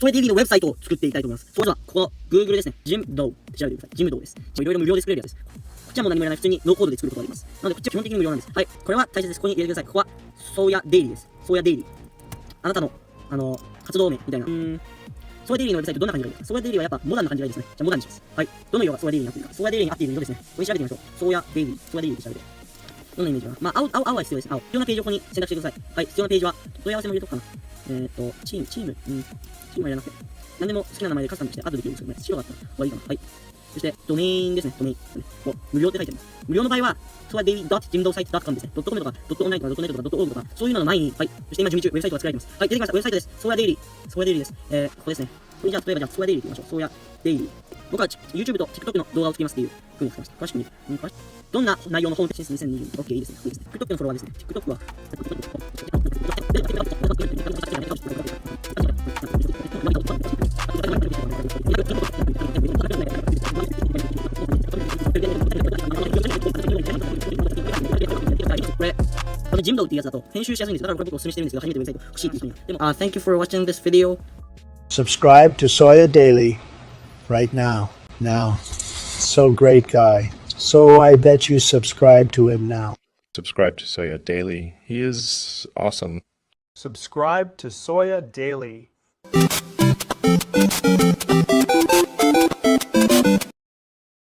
soyadaily のウェブサイトを作っていきたいと思います。まずは、ここの Google ですね。jimdo って調べてください。jimdo です。いろいろ無料で作れるやつです。こっちはもう何もいらない。普通にノーコードで作ることができます。なので、こっちは基本的に無料なんです。はい。これは大切です。ここに入れてください。ここは soyadaily です。soyadaily。あなたの、活動名みたいな。soyadaily のウェブサイトどんな感じがいいですか？ soyadaily はやっぱモダンな感じがいいですね。じゃあモダンにします。はい。どの色が soyadaily になっているか。soyadaily に合っている色ですね。これ調べてみましょう。soyadaily って調べて。どんなイメージかな。まあ、青は必要です。青。必要なページをここに選択してください。はい。必要なページは、問い合わせも入れとくかな。チームはやらなくて。何でも好きな名前でカスタムしてアッドできるんですけどね。白があったらいいかな。はい。そして、ドメインですね。ドメイン。こう、無料って書いてあります。無料の場合は、soyadaily.jimdosite.com ですね。.com とか、.online とか、.net とか、.org とか、そういうのの前に、はい。そして今、準備中、ウェブサイトが作られています。はい。出てきました。ウェブサイトです。soyadaily です。ここですね。これじゃあ、例えばsoyadaily って言いましょう。soyadaily。僕は YouTube と TikTok の動画を作りますっていう風に書きました。詳しく見る。どんな内容のホームページです2020。OK、いいですね。いいですね。TikTok のフォロワーですね。TikTok は、これ、jimdo っていうやつだと編集しやすいんです。だからこれ僕お勧めしてるんですけど、初めてウェブサイト欲しいっていう人には。でも、Thank you for watching this video. Subscribe to soyadaily right now. So great guy. So I bet you subscribe to him now. Subscribe to soyadaily. He is awesome. Subscribe to soyadaily.